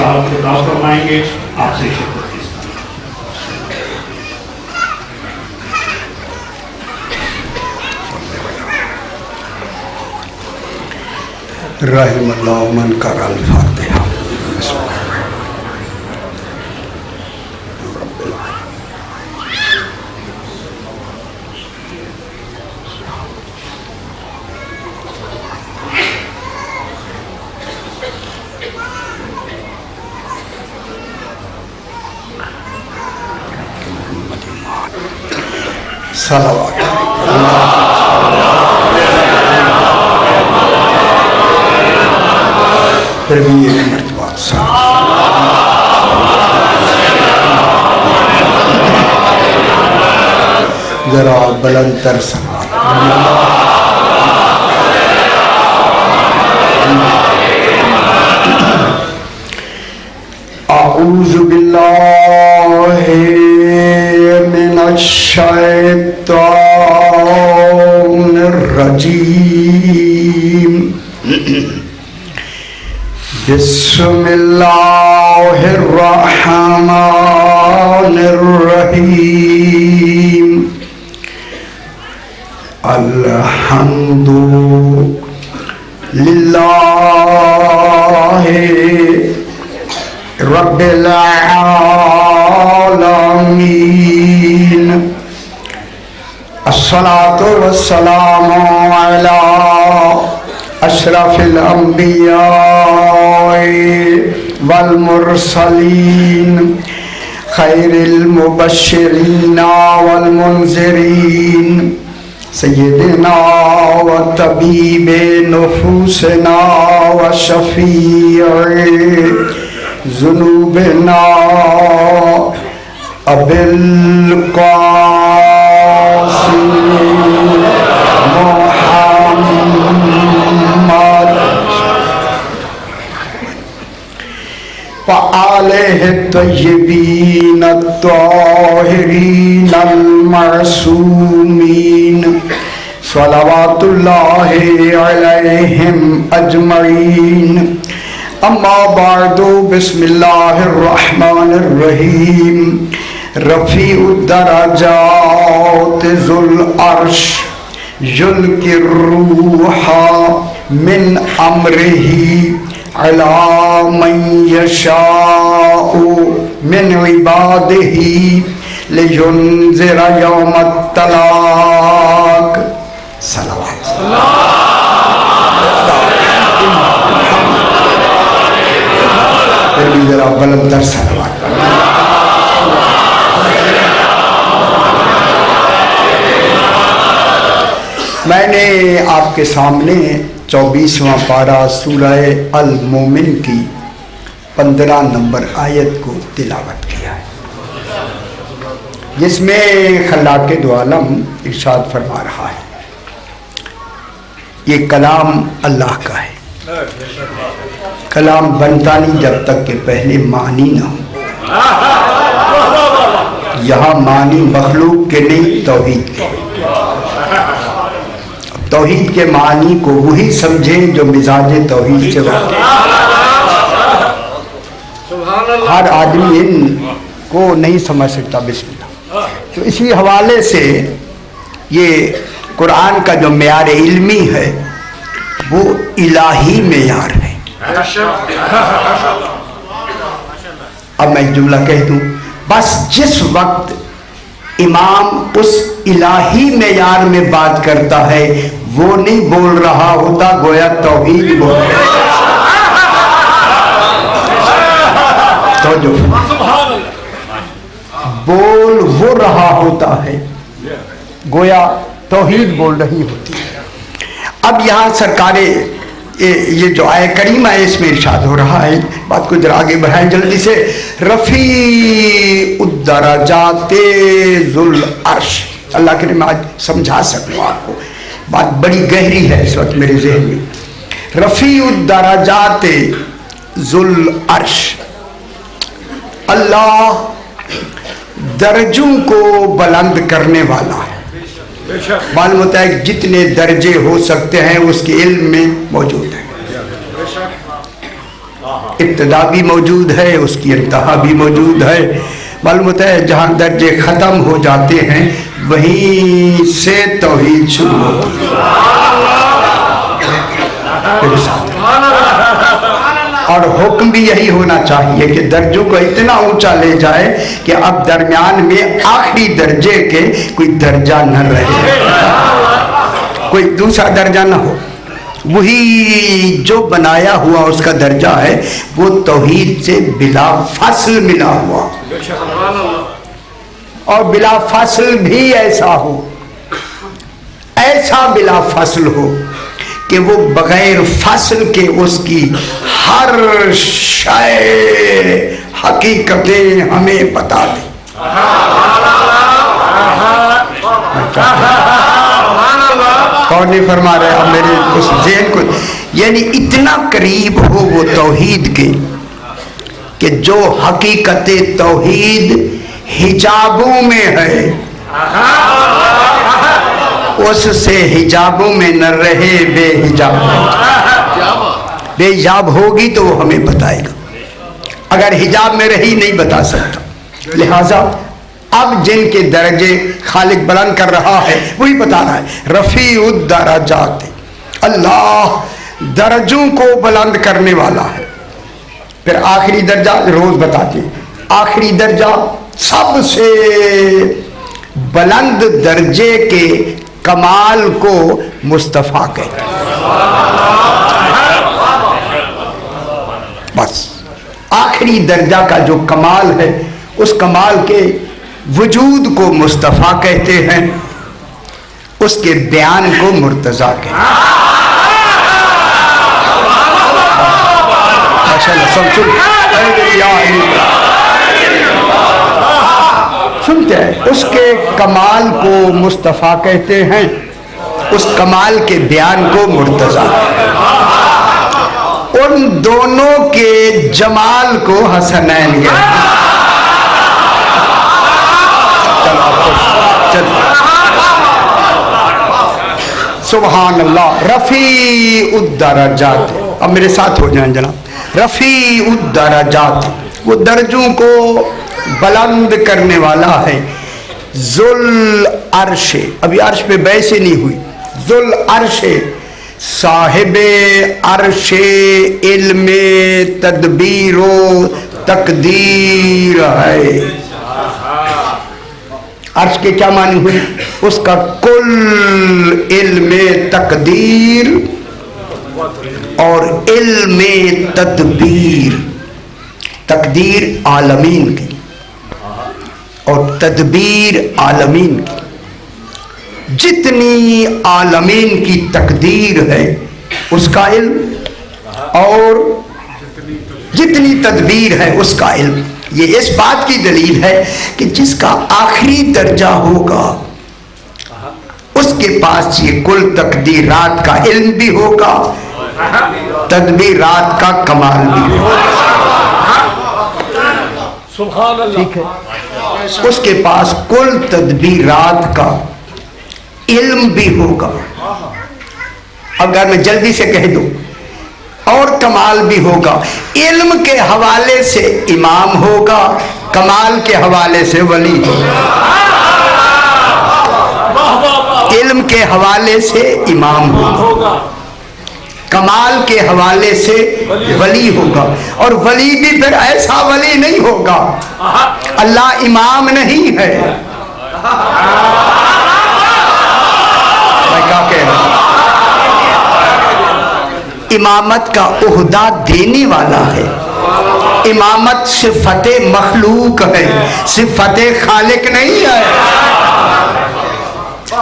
सलाम खिताब फरमाएंगे। आपसे शिकवा रहिमल्लाहु मन करल फातिहा। सलावत फिर भी एक मरतबा जरा बुलंदतर सलात। अऊज़ु बिल्लाहि मिनश शैतानिर रजीम। बिस्मिल्लाहिर्रहमानिर्रहीम। अल्हम्दुलिल्लाहि रब्बिल आलमीन। अस्सलातु वस्सलामु अला अशरफिल अंबिया वल मुरसलीन खैरिल मुबश्शिरीन वल मुनज़िरीन सय्यिदिना व तबीबे नुफूसिना व शफ़ीए ज़ुनूबिना अबिल क़ासिम आलेह तय्यबीन त्वाहिरीन अल-मअसूमीन सलवातुल्लाहि अलैहिम अजमईन। अम्मा बादु बिस्मिल्लाहिर्रहमानिर्रहीम। रफ़ीउद्दरजात ज़ुल अर्श युल्किर्रूहा मिन अम्रिही अला मन यशाउ मिन इबादिही लियुनज़िरा यौमत तलाक। सलावत। फिर भी जरा बुलंदतर सलावत। मैंने आपके सामने 24वां पारा सूरह अल-मोमिन की 15 नंबर आयत को तिलावत किया है, जिसमें खल्लाक़े दो आलम इरशाद फरमा रहा है, ये कलाम अल्लाह का है। कलाम बनता नहीं जब तक कि पहले मानी ना हो। यहाँ मानी मखलूक के नहीं, तौहीद के। तौहीद के मानी को वही समझे जो मिजाज तौहीद से हर आदमी इनको नहीं समझ सकता। बिस्मिल्लाह। तो इसी हवाले से ये कुरान का जो मेयार इल्मी है वो इलाही मेयार है। अब मैं जुमला कह दूं, बस जिस वक्त इमाम उस इलाही मेयार में बात करता है वो नहीं बोल रहा होता, गोया तौहीद बोल रहा। तो जो बोल वो रहा होता है, गोया तौहीद बोल रही होती है। अब यहाँ सरकारे ये जो आय करीमा है इसमें इरशाद हो रहा है, बात को जरा आगे बढ़ाएं जल्दी से। रफ़ीउद्दरजाते ज़ुल अर्श। अल्लाह के लिए मैं आज समझा सकूँ आपको, बात बड़ी गहरी है इस वक्त मेरे ज़हन में। रफ़ीउद्दरजाते ज़ुल अर्श, अल्लाह दर्जों को बुलंद करने वाला है। मालूम होता है जितने दर्जे हो सकते हैं उसके इल्म में मौजूद है। इब्तिदा भी मौजूद है, उसकी इंतहा भी मौजूद है। मालूम होता है जहाँ दर्जे ख़त्म हो जाते हैं वहीं से तौहीद शुरू होती है। और हुक्म भी यही होना चाहिए कि दर्जों को इतना ऊंचा ले जाए कि अब दरमियान में आखिरी दर्जे के कोई दर्जा न रहे, कोई दूसरा दर्जा न हो। वही जो बनाया हुआ उसका दर्जा है वो तौहीद से बिला फासिल मिला हुआ, और बिला फासिल भी ऐसा हो, ऐसा बिला फासिल हो कि वो बगैर फासिल के उसकी हर शय हकीकतें हमें बता दे। कौन नहीं फरमा रहे अब मेरे उस ज़हन को, यानी इतना करीब हो वो तौहीद के कि जो हकीकत तौहीद हिजाबों में है उससे हिजाबों में न रहे, बेहिजाब बेहिजाब होगी तो वो हमें बताएगा, अगर हिजाब में रही नहीं बता सकता। लिहाजा अब जिनके दर्जे खालिक बुलंद कर रहा है वही बता रहा है, रफ़ीउद दरजात, अल्लाह दर्जों को बुलंद करने वाला है। फिर आखिरी दर्जा रोज बताते, आखिरी दर्जा सबसे बुलंद दर्जे के कमाल को मुस्तफ़ा कहते हैं। बस आखिरी दर्जा का जो कमाल है उस कमाल के वजूद को मुस्तफ़ा कहते हैं, उसके बयान को मुर्तज़ा कहते हैं। सुनते हैं, उसके कमाल को मुस्तफ़ा कहते हैं, उस कमाल के बयान को मुर्तज़ा, उन दोनों के जमाल को हसनैन कहते हैं। सुभान अल्लाह, रफ़ीउद दरजात। अब मेरे साथ हो जाएं जनाब, रफ़ीउद दरजात, वो दर्जों को बुलंद करने वाला है। ज़ुल अर्श, अभी अर्श पे बैसे नहीं हुई, ज़ुल अर्श साहिबे अर्श इल्मे तदबीरो तकदीर है। अर्श के क्या मानी हुई, उसका कुल इल्मे तकदीर और इल्मे तदबीर, तकदीर आलमीन की और तदबीर आलमीन की, जितनी आलमीन की तकदीर है उसका इल्म और जितनी तदबीर है उसका इल्म। ये इस बात की दलील है कि जिसका आखिरी दर्जा होगा उसके पास ये कुल तकदीरात का इल्म भी होगा, तदबीरात का कमाल भी होगा। ठीक है, उसके पास कुल तदबीरात का इल्म भी होगा। अगर मैं जल्दी से कह दूं, और कमाल भी होगा। इल्म के हवाले से इमाम होगा, कमाल के हवाले से वली होगा। इल्म के हवाले से इमाम होगा, कमाल के हवाले से वली होगा। और वली भी फिर ऐसा वली नहीं होगा, अल्लाह इमाम नहीं है। मैं क्या कह रहा हूं, इमामत का ओहदा देने वाला है। इमामत सिफत मखलूक है, सिफत खालिक नहीं है।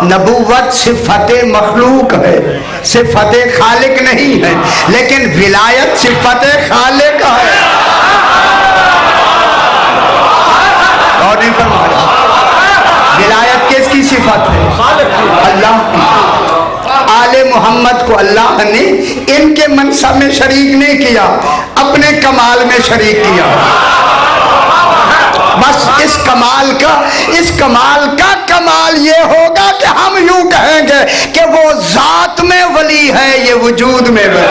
नबूवत सिफत मखलूक है, सिफत खालिक नहीं है। लेकिन विलायत सिफत खालिक है। और नहीं फरमाया, विलायत किसकी सिफत है? अल्लाह की। आले मोहम्मद को अल्लाह ने इनके मनसब में शरीक नहीं किया, अपने कमाल में शरीक किया। बस इस कमाल का कमाल ये होगा कि हम यूं कहेंगे कि वो जात में वली है, ये वजूद में वली।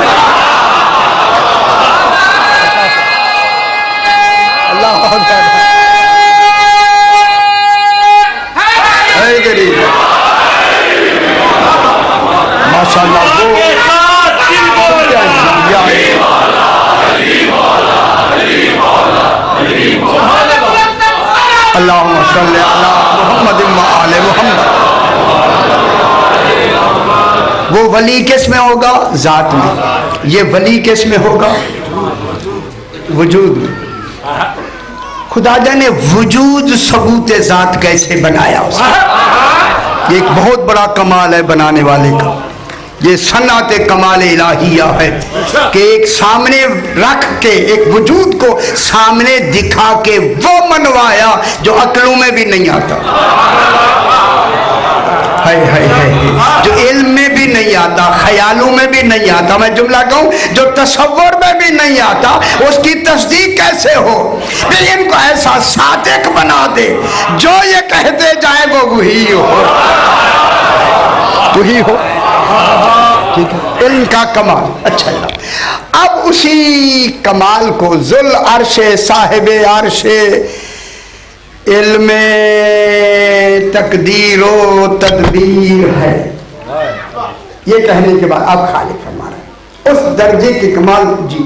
अल्लाहुम्मा सल्ली अला मुहम्मद व आले मुहम्मद। वो वली किस में होगा? जात में। ये वली किस में होगा? वजूद में। खुदा जाने वजूद सबूत जात कैसे बनाया उसने। ये एक बहुत बड़ा कमाल है बनाने वाले का। ये सन्नात कमाल इलाहिया है कि एक सामने रख के, एक वजूद को सामने दिखा के वो मनवाया जो अक्लों में भी नहीं आता, है जो इल्म में भी नहीं आता, ख्यालों में भी नहीं आता। मैं जुमला कहूं, जो तसव्वुर में भी नहीं आता, उसकी तस्दीक कैसे हो? फिर इनको ऐसा सादिक बना दे, जो ये कहते जाए वो वही हो, वही हो। ठीक है, इल्म का कमाल। अच्छा, अब उसी कमाल को जुल अर्शे साहिबे अर्शे इल्म तकदीरो तदबीर है, ये कहने के बाद अब खालिक फरमा रहे उस दर्जे के कमाल। जी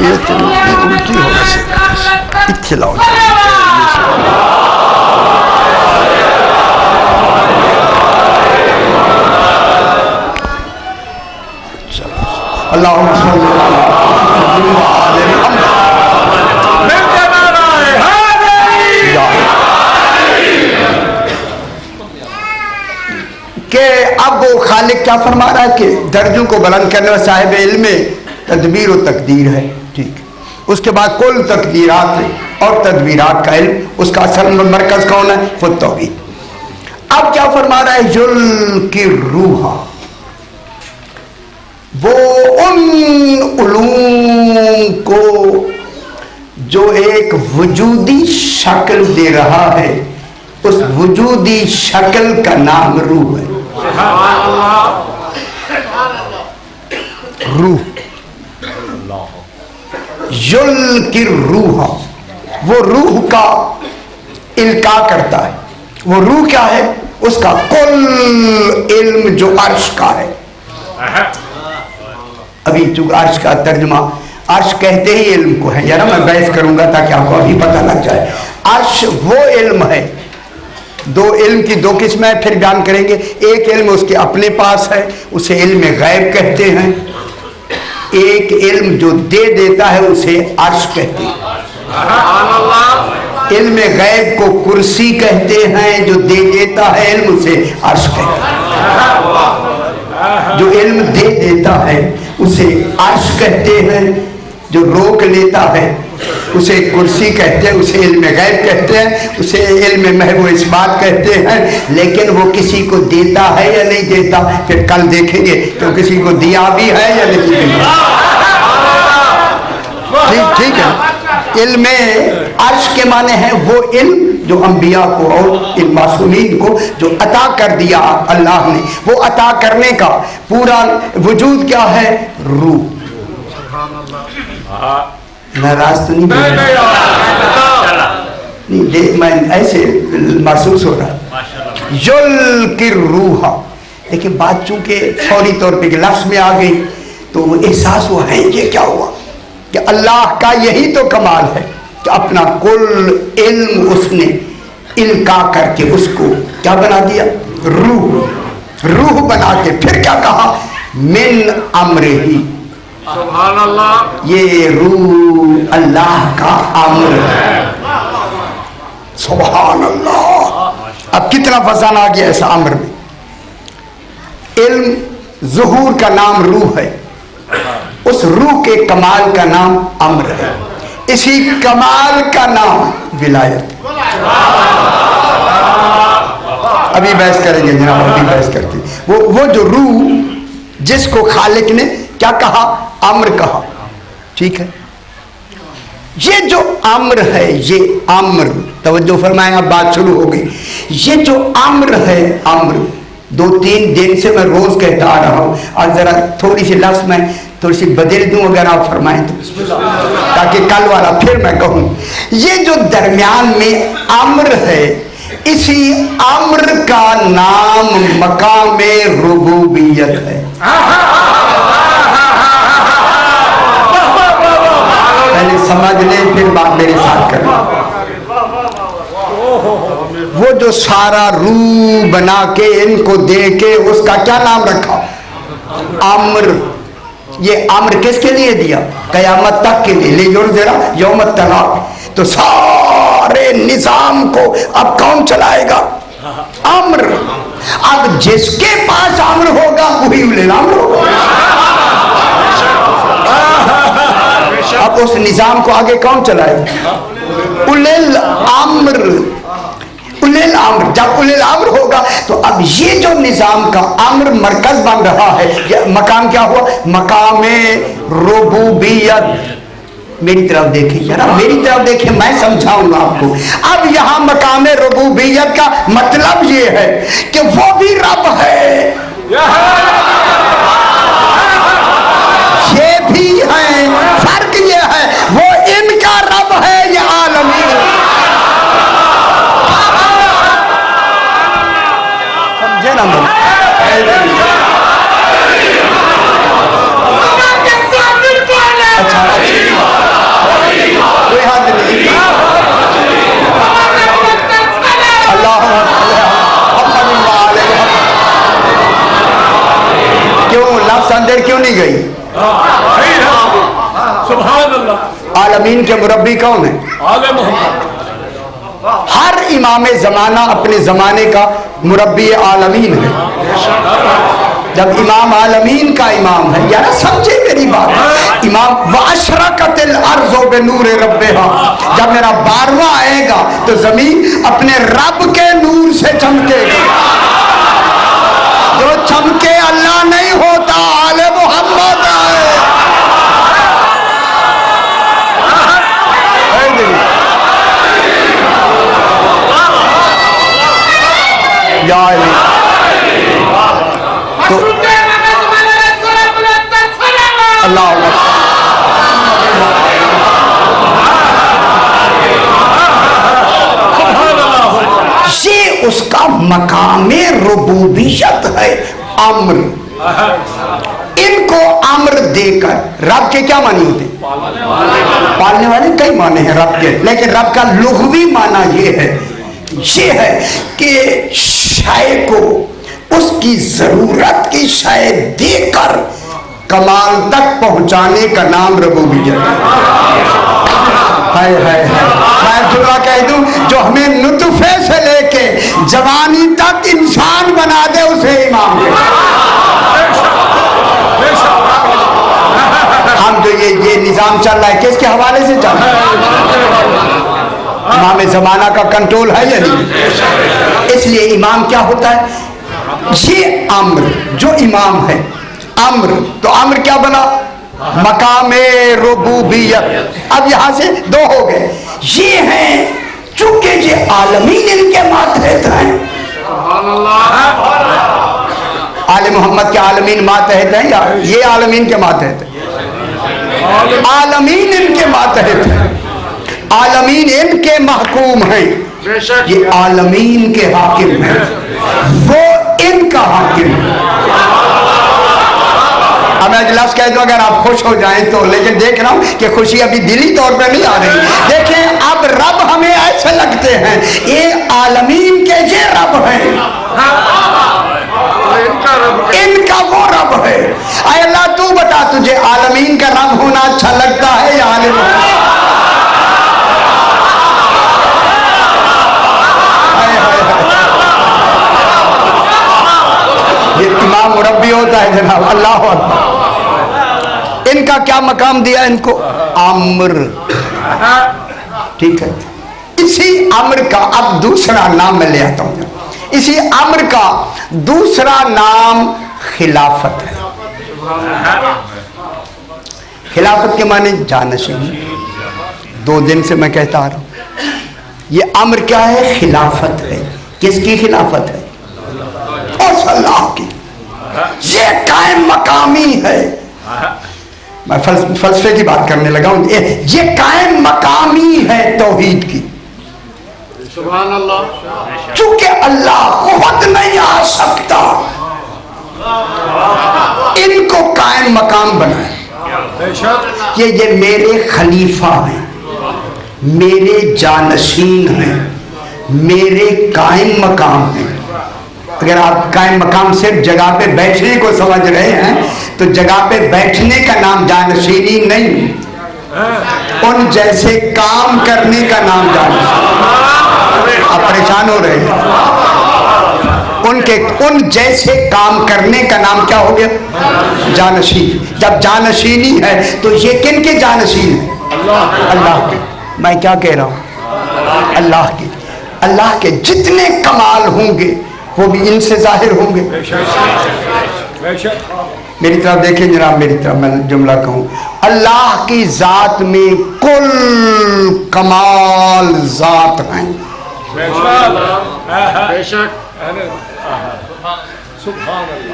ये तो उल्टी हो गई, इत्तिलाओ अल्लाहुम्मा सल्ली के अब वो खालिक क्या फरमा रहा है कि दर्जों को बुलंद करने वाला साहिब इल्म तदबीर और तकदीर है। ठीक, उसके बाद कुल तकदीरात और तदबीरात का इल्म, उसका असल मरकज कौन है? खुद तौहीद। अब क्या फरमा रहा है? जुल की रूह, वो उन उलूम को जो एक वजूदी शक्ल दे रहा है, उस वजूदी शक्ल का नाम रूह है। रूह, युल की रूह, वो रूह का इल्का करता है। वो रूह क्या है? उसका कुल इल्म जो अर्श का है। अभी चूंकि अर्श का तर्जुमा, अर्श कहते ही इल्म को है, यार मैं बहस करूंगा ताकि आपको अभी पता लग जाए। अर्श वो इल्म है, दो इल्म की दो किस्में हैं, फिर बयान करेंगे। एक इल्म उसके अपने पास है, उसे इल्म गैब कहते हैं। एक इल्म जो दे देता है उसे अर्श कहते हैं। इल्म गैब को कुर्सी कहते हैं, जो दे देता है इल्म उसे अर्श कहते हैं। जो इल्म दे देता है उसे अर्श कहते हैं, जो रोक लेता है उसे कुर्सी कहते हैं, उसे इल्म गैब कहते हैं, उसे इल्म महबूब इस्बात कहते हैं। लेकिन वो किसी को देता है या नहीं देता, फिर कल देखेंगे तो किसी को दिया भी है या नहीं दिया। ठीक है। इल्म अर्श के माने हैं वो इल्म जो अंबिया को और इन मासूमीन को जो अता कर दिया अल्लाह ने, वो अता करने का पूरा वजूद क्या है? रूह। नाराज तो नहीं, नहीं, मैं ऐसे महसूस हो रहा। जुल की रूह, लेकिन बात चूंकि फौरी तौर पे लफ्ज में आ गई तो एहसास हुआ है ये क्या हुआ कि अल्लाह का यही तो कमाल है कि अपना कुल इल्म उसने इल्का करके उसको क्या बना दिया? रूह। रूह बना के फिर क्या कहा? मिन अम्रिही, सुभान अल्लाह, ये रूह अल्लाह का अम्र है। सुभान अल्लाह। अब कितना वजन आ गया ऐसा अम्र में। इल्म ज़ुहूर का नाम रूह है, उस रूह के कमाल का नाम अम्र है, इसी कमाल का नाम विलायत। अभी बहस करेंगे जनाब, अभी बहस करते। वो जो रूह जिसको खालिक ने क्या कहा? अम्र कहा। ठीक है, ये जो अम्र है, ये अम्र, तवज्जो फरमाएं, अब बात शुरू हो गई। ये जो अम्र है, अम्र 2-3 दिन से मैं रोज कहता आ रहा हूं, और जरा थोड़ी सी लफ्ज में थोड़ी सी बदल दूं अगर आप फरमाएं तो, ताकि कल वाला फिर मैं कहूं। ये जो दरमियान में अम्र है, इसी अम्र का नाम मकामे रुबूबियत है। पहले समझ लें फिर बात मेरे साथ करें। वो जो सारा रू बना के इनको दे के उसका क्या नाम रखा? अम्र। ये अम्र किसके लिए दिया? कयामत तक के लिए, ले जोर जरा यौमत तलाक। तो सारे निजाम को अब कौन चलाएगा? अम्र। अब जिसके पास अम्र होगा वही उलिल अम्र होगा। अब उस निजाम को आगे कौन चलाएगा? उलिल अम्र। उलिल अम्र, जब उलिल अम्र होगा तो अब ये जो निजाम का अम्र मरकज बन रहा है, ये मकाम क्या हुआ? मकामे रुबूबियत। मेरी तरफ देखिए जरा, मेरी तरफ देखिए, मैं समझाऊंगा आपको। अब यहां मकामे रुबूबियत का मतलब ये है कि वो भी रब है, ये भी है। फर्क ये है, वो इनका रब है, ये आलमी। समझे ना? अच्छा, कोई हाथ नहीं। अल्लाह क्यों लफ्ज़ अंदर क्यों नहीं गई? आलमीन के मुरब्बी कौन है? हर इमाम ज़माना अपने ज़माने का मुरब्बी आलमीन है। जब इमाम आलमीन का इमाम है, यार समझे मेरी बात। इमाम वअशरकतिल अर्ज़ु बिनूरि रब्बिहा, जब मेरा 12वां आएगा तो जमीन अपने रब के नूर से चमकेगी। जो चमके अल्लाह नहीं होता, आले मोहम्मद है। तो अल्लाह ये उसका मकामे रुबूबियत है, अम्र। इनको अम्र देकर रब के क्या मानी होते? पालने वाले कई माने हैं रब के, लेकिन रब का लुग़वी माना ये है कि शय को उसकी जरूरत की शय देकर कमाल तक पहुंचाने का नाम रुबूबियत है। मैं दुआ कह दूं, जो हमें नुतफे से लेके जवानी तक इंसान बना दे उसे इमाम है। हम जो ये निजाम चल रहा है किसके हवाले से चल रहा है? इमाम ज़माना का कंट्रोल है या नहीं? इसलिए इमाम क्या होता है? ये अम्र, जो इमाम है अम्र, तो अम्र क्या बना? मकामे रुबूबियत। अब यहां से दो हो गए। ये हैं चूंकि ये आलमीन इनके मातहत हैं। आले मोहम्मद के आलमीन मातहत हैं या ये आलमीन के मातहत हैं? आलमीन इनके मातहत हैं, आलमीन इनके महकूम हैं। ये आलमीन के हाकिम हैं, वो इनका हाकिम है। अब मैं इजलास कह दूं अगर आप खुश हो जाएं तो, लेकिन देख रहा हूं कि खुशी अभी दिली तौर पे नहीं आ रही। देखें अब रब हमें ऐसे लगते हैं, ये आलमीन के ये रब हैं, इनका वो रब है। अल्लाह तू बता, तुझे आलमीन का रब होना अच्छा लगता है या आलिम? ये इमाम मुरब्बी होता है जनाब। अल्लाह अकबर। इनका क्या मकाम दिया इनको? अम्र। ठीक है, इसी अम्र का अब दूसरा नाम मैं ले आता हूं। इसी अम्र का दूसरा नाम खिलाफत है। खिलाफत के माने जानशीनी। 2 दिन से मैं कहता आ रहा हूं, ये अम्र क्या है? खिलाफत है। किसकी खिलाफत है? अल्लाह की। ये कायम मकामी है। मैं फलसफे की बात करने लगा हूं। ये कायम मकामी है तौहीद की। सुभान अल्लाह। चूंकि अल्लाह खुद नहीं आ सकता, इनको कायम मकाम बनाए। ये मेरे खलीफा हैं, मेरे जानशीन हैं, मेरे कायम मकाम हैं। अगर आप कायम मकाम सिर्फ जगह पे बैठने को समझ रहे हैं तो जगह पे बैठने का नाम जानशीनी नहीं, उन जैसे काम करने का नाम जानशीनी। आप परेशान हो रहे हैं? उन जैसे काम करने का नाम क्या हो गया? जानशीन। जब जानशीनी है तो ये किन के जानशीन है? अल्लाह के। मैं क्या कह रहा हूं? अल्लाह के। अल्लाह के जितने कमाल होंगे वो भी इनसे जाहिर होंगे। मेरी तरफ देखें जनाब, मेरी तरफ मैं जुमला कहूं, अल्लाह की जात में कुल कमाल जात हैं।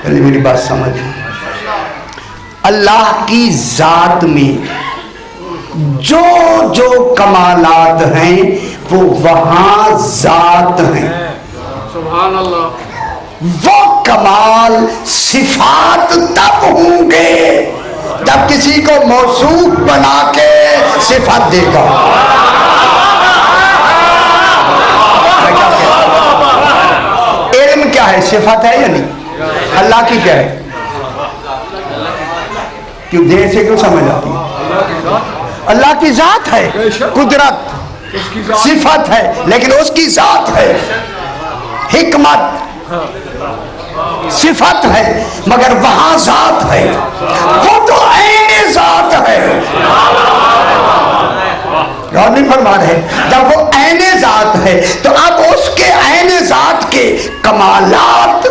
पहले मेरी बात समझ, अल्लाह की जात में जो जो कमालात हैं वो वहां जात हैं। सुभान अल्लाह। वो कमाल सिफात तब होंगे जब किसी को मौसूफ बना के सिफात देगा। इल्म क्या है? सिफात है या नहीं? अल्लाह की क्या है? क्यों देर से क्यों समझ आती है? अल्लाह की जात है, कुदरत सिफत है, लेकिन उसकी जात है। हिकमत सिफत है मगर वहां जात है, वो तो ऐने जात है। गौर नहीं फरमा रहे? जब वो ऐने जात है तो अब उसके ऐने जात के कमालात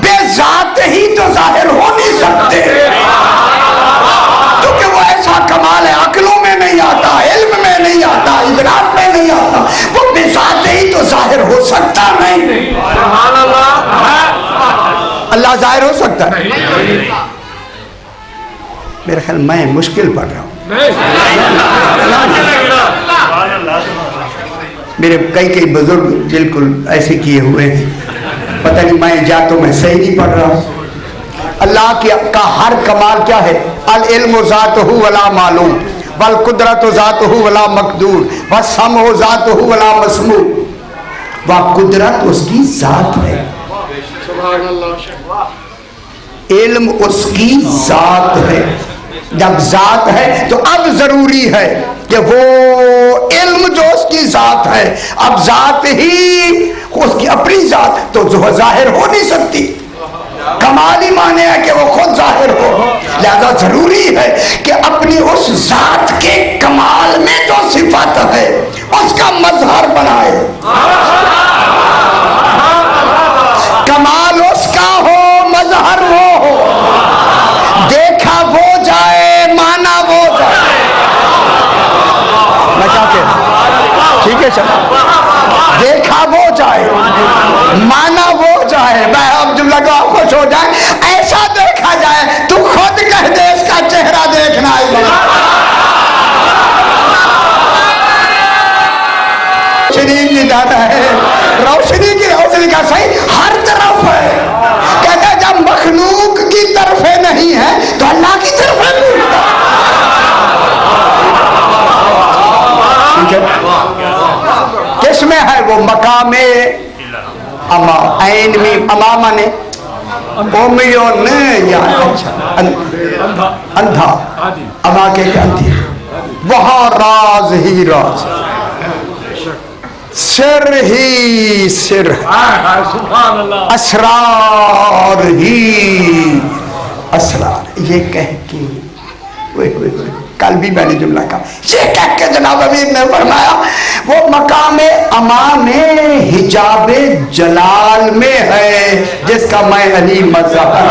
बेजात ही तो जाहिर हो नहीं सकते, क्योंकि वो ऐसा कमाल है, अक्लों में नहीं आता, इल्म में नहीं आता, इदराक में नहीं आता, वो बेजात ही तो जाहिर हो सकता नहीं। अल्लाह जाहिर हो सकता है? मेरे ख्याल मैं मुश्किल पढ़ रहा हूँ। मेरे कई बुजुर्ग बिल्कुल ऐसे किए हुए हैं, पता नहीं मैं या तो मैं सही नहीं पढ़ रहा हूँ। अल्लाह का हर कमाल क्या है? अल इल्मु ज़ातहु वला मालूम, वल कुदरतु ज़ातहु वला मक़दूर, व समउ ज़ातहु वला मस्मू। वह कुदरत उसकी जात है, इल्म उसकी जात है। जब जात है तो अब जरूरी है कि वो इल्म जो उसकी जात है, अब जात ही उसकी अपनी जात तो जो जाहिर हो नहीं सकती। कमाल ही माने है कि वो खुद जाहिर हो, लिहाजा जरूरी है कि अपनी उस जात के कमाल में जो सिफत है उसका मजहर बनाए। कमाल उसका हो, मजहर वो हो, देखा वो जाए, माना वो जाए। मैं क्या कह रहा हूं? ठीक है सर, देखा वो जाए, माना वो जाए। मैं अब जुमला को आप खुश हो जाए, ऐसा देखा जाए तू खुद कह दे इसका चेहरा देखना है। शरीफ की दादा है, रोशनी की रोशनी का सही हर तरफ है। कहता है जब मखलूक की तरफे नहीं है तो अल्लाह की तरफ है। किसमें है वो? मकामे अमा, ऐन में अमामा ने ओमियोन या अच्छा अंधा अमा के अंधी, वहां राज ही राज, सिर ही सिर, असरार ही असरार। ये कह के कल भी मैंने जुमला कहा, ये कह के जनाब अमीर ने फरमाया वो मकामे अमामे हिजाबे जलाल में है जिसका मैं अली मज़हर।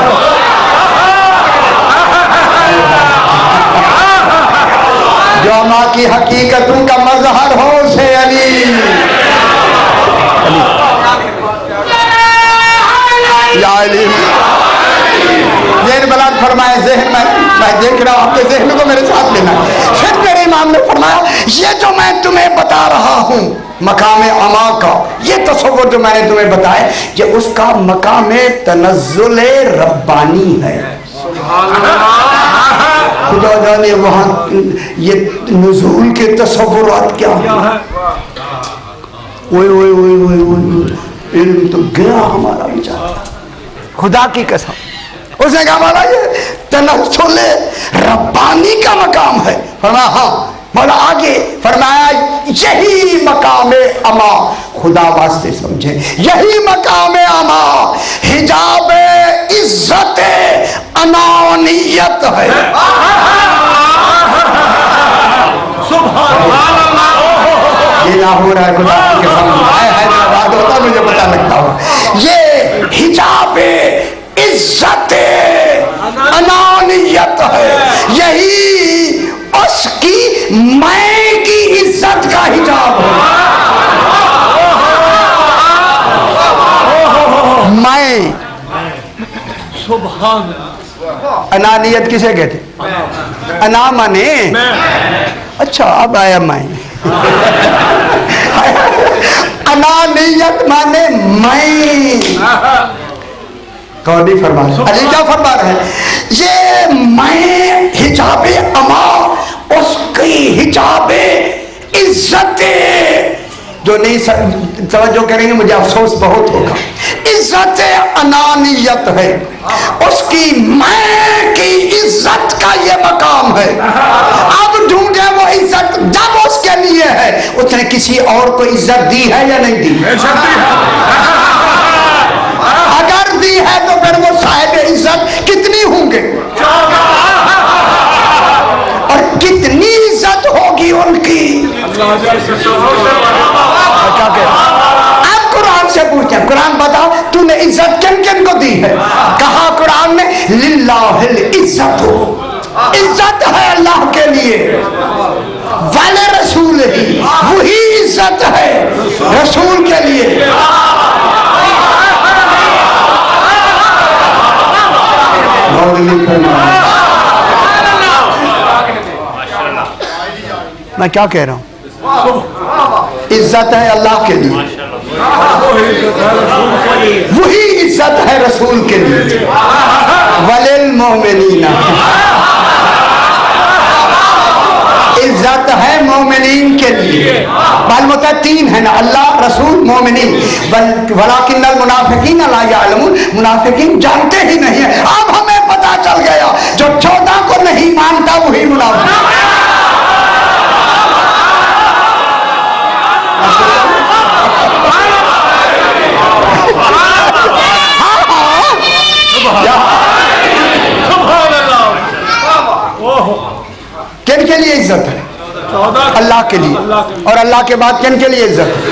जो अमा की हकीकतों का मज़हर हो उसे अली या अली। ज़हन बलाद फरमाए, ज़हन मैं देख रहा हूँ, आपके ज़हन को मेरे साथ लेना। फिर मेरी इमाम ने फरमाया ये जो मैं तुम्हें बता रहा हूँ मकाम अमा का, ये तसव्वुर जो मैंने तुम्हें बताया, ये उसका मकाम तनज़्ज़ुल रब्बानी है। खुदा जाने वहाँ ये नुज़ूल के तसव्वुरात क्या है। ओए ओए ओए ओए ओए, इल्म तो गया हमारा विचार, खुदा की कसम। उसने कहा हमारा ये तनज़्ज़ुल रब्बानी का मकाम है। फरमाया हाँ। मौला आगे फरमाया यही मकाम अमा, खुदा वास्ते समझे, यही मकाम अमा हिजाब इज्जत अनानियत है। ये ना हो रहा है खुदा की कसम, हैदराबाद होता मुझे पता लगता हुआ। ये हिजाब इज्जत अनानियत है, यही उसकी मैं की इज्जत का हिजाब है। मैं सुभान, अनानियत किसे कहते? अना माने अच्छा, अब आया मैं। अनानियत माने मैं। कौन फरमा रहे? अली क्या फरमा रहे हैं? ये मैं हिजाबे अमा, उसकी हिजाबे इज्जत, जो नहीं तवज्जो करेंगे मुझे अफसोस बहुत होगा। इज्जत अनानियत है, उसकी मैं की इज्जत का ये मकाम है। अब ढूंढे वो इज्जत जब उसके लिए है, उसने किसी और को इज्जत दी है या नहीं दी? अगर दी है तो फिर वो साहिब इज्जत कितनी होंगे और कितनी इज्जत होगी उनकी। अब कुरान से पूछते हैं, कुरान बताओ तूने इज्जत किन किन को दी है? कहा कुरान में लिल्लाहिल इज्जत हो, इज्जत है अल्लाह के लिए, वाले रसूल ही, वही इज्जत है रसूल के लिए। मैं क्या कह रहा हूं? इज्जत है अल्लाह के लिए, वही इज्जत है रसूल के लिए, वलिल मोमिनीना, इज्जत है मोमिनीन के लिए। मालूम होता है तीन है ना, अल्लाह रसूल मोमिनीन। वलाकिन्नल मुनाफिकीन ला यालमून, मुनाफिकीन जानते ही नहीं है। अब हमें पता चल गया जो 14 को नहीं मानता वही मुनाफिक। किन के लिए इज्जत है? अल्लाह के लिए। और अल्लाह के बाद किन के लिए इज्जत है?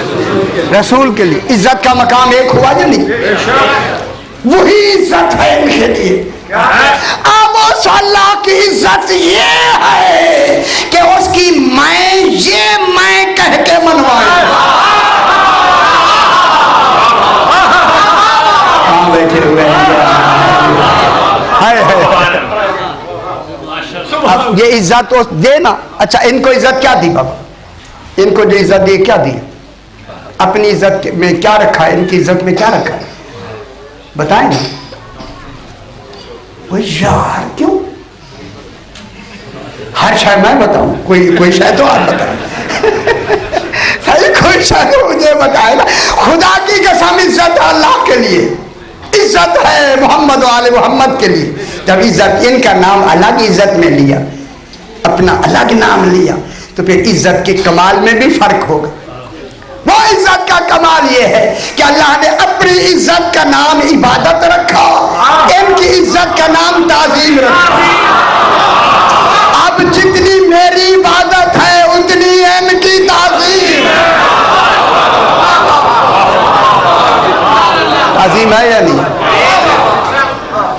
रसूल के लिए। इज्जत का मकाम एक हुआ या नहीं? वही इज्जत है इनके लिए। अब उस अल्लाह की इज्जत ये है कि उसकी मैं कह के मनवाए। कहाँ बैठे हुए हैं? अब ये इज्जत तो देना। अच्छा, इनको इज्जत क्या दी बाबा? इनको जो इज्जत दी क्या दी? अपनी इज्जत में क्या रखा है? इनकी इज्जत में क्या रखा है बताएं ना। वो यार क्यों हर शय मैं बताऊं? कोई शय तो आप बताए। सही, कोई शय तो मुझे बताए ना। खुदा की कसम, इज्जत अल्लाह के लिए, इज्जत है मोहम्मद वाले मोहम्मद के लिए। जब इज्जत इनका नाम अलग इज्जत में लिया, अपना अलग नाम लिया, तो फिर इज्जत के कमाल में भी फर्क होगा। वो इज्जत का कमाल ये है कि अल्लाह ने अपनी इज्जत का नाम इबादत रखा, इनकी इज्जत का नाम ताजीम रखा। अब जितनी मेरी इबादत है उतनी इनकी ताजीम। ताजीम है या नहीं?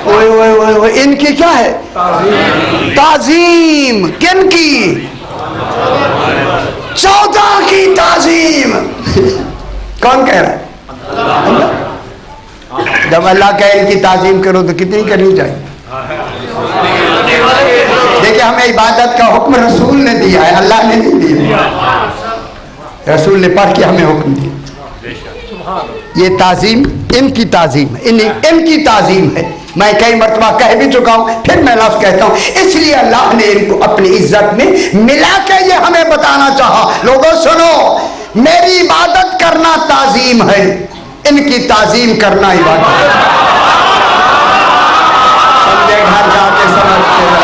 ओए ओए ओए ओए, इनकी क्या है? ताजीम। किन की? 14 की ताजीम। कौन कह रहा है? जब अल्लाह कहे इनकी ताजीम करो तो कितनी करनी चाहिए? देखिए हमें इबादत का हुक्म रसूल ने दिया है, अल्लाह ने नहीं दिया। रसूल ने पढ़ के हमें हुक्म दिया। ये ताजीम इनकी ताजीम है, इनकी ताजीम है। मैं कई मरतबा कह भी चुका हूं, फिर मैं लफ्ज़ कहता हूं, इसलिए अल्लाह ने इनको अपनी इज्जत में मिला के ये हमें बताना चाहा, लोगों सुनो, मेरी इबादत करना ताजीम है, इनकी ताजीम करना इबादत है। समझे? घर जाके समझते हैं।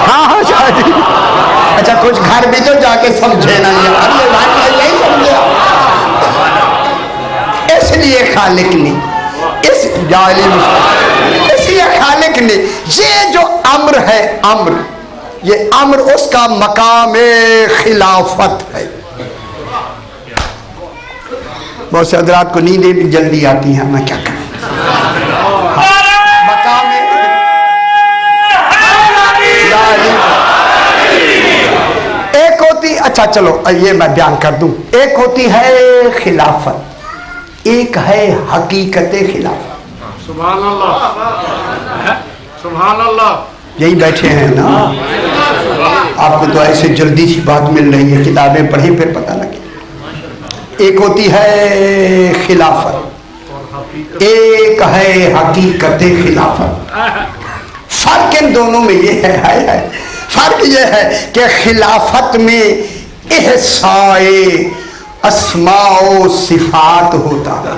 हाँ शादी। अच्छा कुछ घर भी तो जाके समझे ना, ये बात यही समझे। इसलिए खालिक ने इसलिए खालिक ने ये जो अम्र है, अम्र, ये अम्र उसका मकाम खिलाफत है। बहुत से हज़रात को नींदें भी जल्दी आती हैं, मैं क्या करूं। मकाम एक होती, अच्छा चलो ये मैं बयान कर दूं, एक होती है खिलाफत, एक है हकीकत खिलाफत। सुभान अल्लाह, सुभान अल्लाह। यही बैठे हैं ना, आपको तो ऐसे जल्दी सी बात मिल रही है, किताबें पढ़ी फिर पता लगे। एक होती है खिलाफत, एक है हकीकत खिलाफत। फर्क इन दोनों में ये है, फर्क ये है कि खिलाफत में इहसाए अस्माओ सिफात होता है।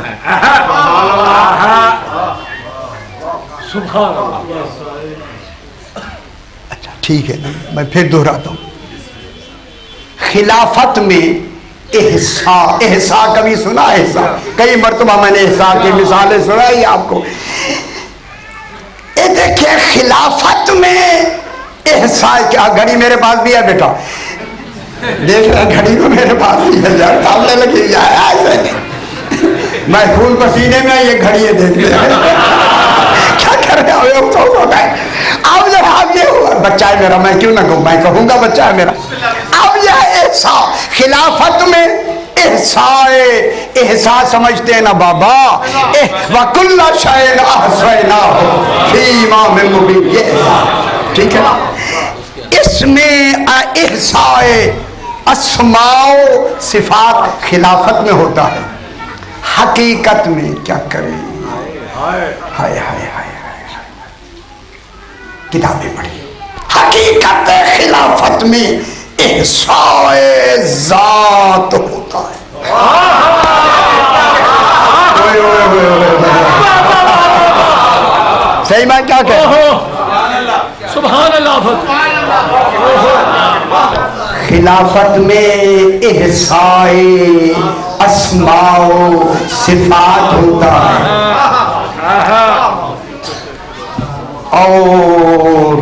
अच्छा ठीक है ना, मैं फिर दोहराता हूं। खिलाफत में एहसा, एहसा कभी सुना? एहसा कई मरतबा मैंने एहसा की मिसालें सुनाई आपको। ये देखिए खिलाफत में एहसा, क्या घड़ी मेरे पास भी है बेटा, देख रहे घड़ी को मेरे पास भी है, सामने लगी जाए ऐसे नहीं, मैं खून पसीने में ये घड़ी है, देख रहे क्या कर रहे हो। अब जब आप ये हुआ, बच्चा है मेरा, मैं क्यों ना कहूँ, मैं कहूंगा बच्चा है मेरा। अब यह एहसा, खिलाफत में एहसाए, एहसा समझते हैं ना बाबा, वकुल्ला शैन अहसैनाहु फी इमाम मुबीन, ये ठीक है ना। इसमें एहसाए अस्माओ सिफात खिलाफत में होता है, हकीकत में क्या करें। हाय हाय हाय हाय, किताबें पढ़ी। हकीकत खिलाफत में एहसाए जात होता है। सही मैं क्या कह, सुभान अल्लाह। खिलाफत में एहसाए अस्माओ सिफात होता है, और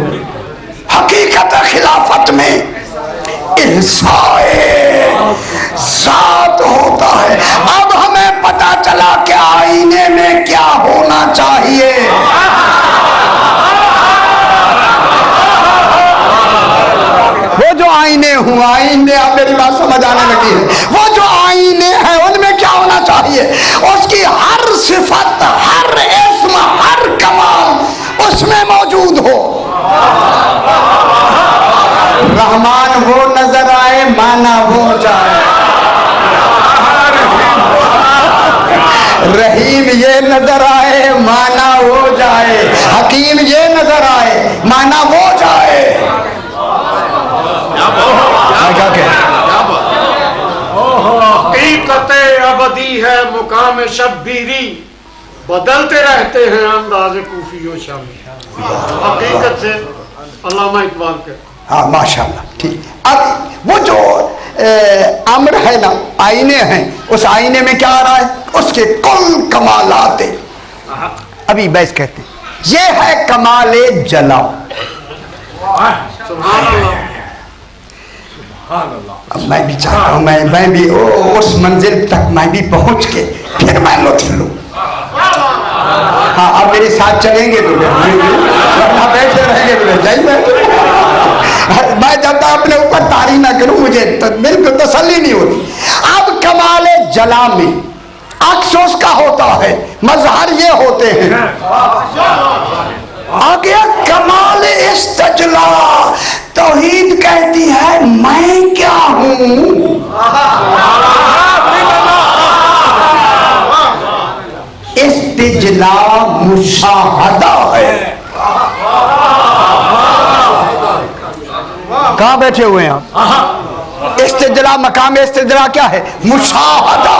हकीकत खिलाफत में एहसाए जात होता है। अब हमें पता चला कि आईने में क्या होना चाहिए। वो जो आईने हुआ, आईने, आप मेरी बात समझ आने लगी है, वो जो आईने हैं उनमें क्या होना चाहिए, उसकी हर सिफत, हर इस्म, हर कमाल उसमें मौजूद हो। रहमान वो नजर आए, माना वो जाए, रहीम ये नजर आए, माना वो जाए, हकीम ये नजर आए, माना वो जाए। क्या कह, हकीकत अबदी है मुकाम शब्बीरी, बदलते रहते हैं अंदाज़े कूफी और शामी। हकीकत से अल्लामा इकबाल के। हाँ माशाल्लाह, ठीक। अब वो जो अम्र है ना, आईने हैं, उस आईने में क्या आ रहा है, उसके कुल कमालात, अभी बैस कहते हैं, ये है कमाले जला। सुभान अल्लाह। अब मैं भी चाहता हूँ, मैं भी उस मंजिल तक मैं भी पहुंच के फिर मैं लुत्फ लूं। हाँ अब मेरे साथ चलेंगे तो बैठे रहेंगे तो जाइए। मैं जब तक अपने ऊपर तारीफ ना करूं मुझे तो बिल्कुल तसल्ली नहीं होती। अब कमाले जला में अक्स का होता है, मजहर ये होते हैं। आगे कमाल इस्तजला, तौहीद कहती है मैं क्या हूं। इस्तजला मुशाहदा है। कहां बैठे हुए हैं आप? इस्तजला, मकाम इस्तजला क्या है? मुशाहदा।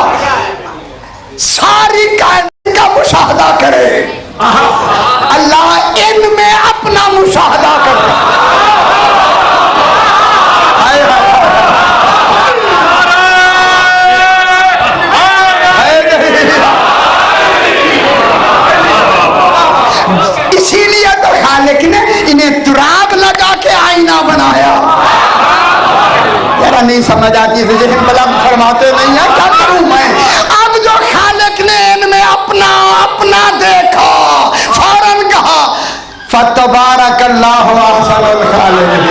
सारी कायनात का मुशाहदा करे, अल्लाह इनमें अपना मुशाहदा करता है। इसीलिए तो खालिक ने इन्हें तुराब लगा के आईना बनाया। यारा नहीं समझ आती थी, लेकिन बला फरमाते नहीं है, क्या करूं मैं। अब जो खालिक ने इनमें अपना अपना देखा, फौरन कहा फतबारकल्लाहु अहसनुल खालिकीन।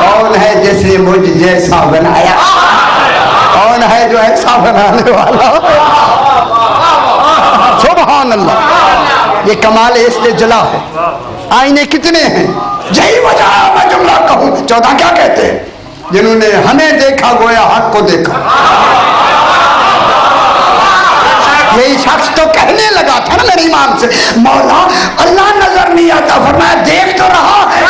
कौन है जिसने मुझ जैसा बनाया? कौन है जो ऐसा बनाने वाला? सुभान अल्लाह। ये कमाल इस्तिजला है। आईने कितने हैं? यही वजह है मैं जुमला कहूं। 14 क्या कहते हैं? जिन्होंने हमें देखा गोया हक को देखा। यही शख्स तो कहने लगा था ना मेरे इमाम से, मौला अल्लाह नजर नहीं आता, फरमाया देख तो रहा है।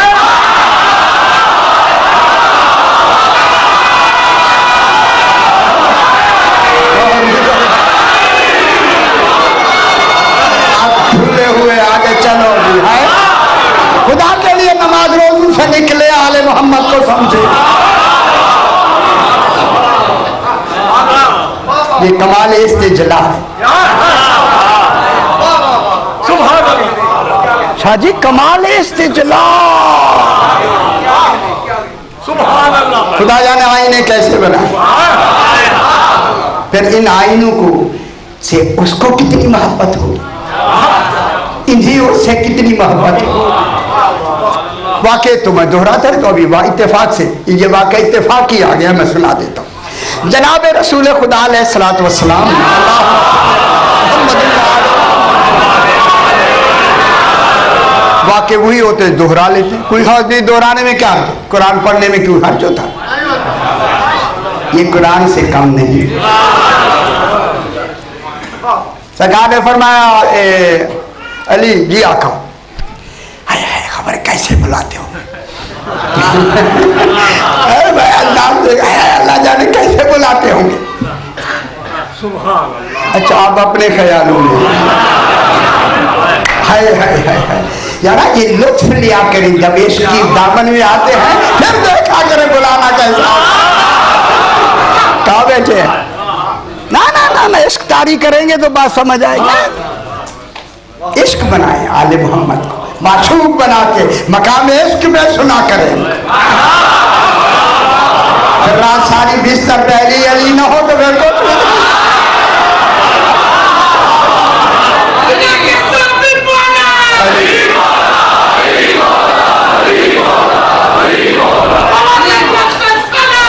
आप खुले हुए आगे चलो भी है। खुदा के लिए नमाज रोज़ू से निकले, आले मोहम्मद को समझे। ये कमाल इस्तिजला है। शाह जी कमाल इस्तिजला। खुदा जाने आईने कैसे बनाए। फिर इन आईनों को से उसको कितनी मोहब्बत होगी, इन्हीं उससे कितनी मोहब्बत होगी। वाकई तो मैं दोहराता तो अभी इत्तेफाक से ये वाकई इत्तेफाक ही आ गया, मैं सुना देता हूँ। जनाब रसूल खुदा अलैहिस्सलातु वस्सलाम वाकई वही होते दोहरा लेते, कोई हर्ज नहीं। दोहराने में क्या, कुरान पढ़ने में क्यों हर्ज होता? ये कुरान से कम नहीं। सरकार ने फरमाया अली जी आका, खबर कैसे बुलाते हो? भाई अल्लाह जाने कैसे बुलाते होंगे। अच्छा आप अपने ख्यालों में हाय हाय हाय हाय यारा, ये लुत्फ लिया करें जब इसकी दामन में आते हैं, फिर देखा करें बुलाना कैसा। कहाँ बैठे हैं? ना ना ना ना, इश्क तारी करेंगे तो बात समझ आएगी। इश्क बनाए आले मोहम्मद को, माशूक बना के मकाम इश्क में सुना करें। रात सारी बिस्तर पहली अली न हो तो फिर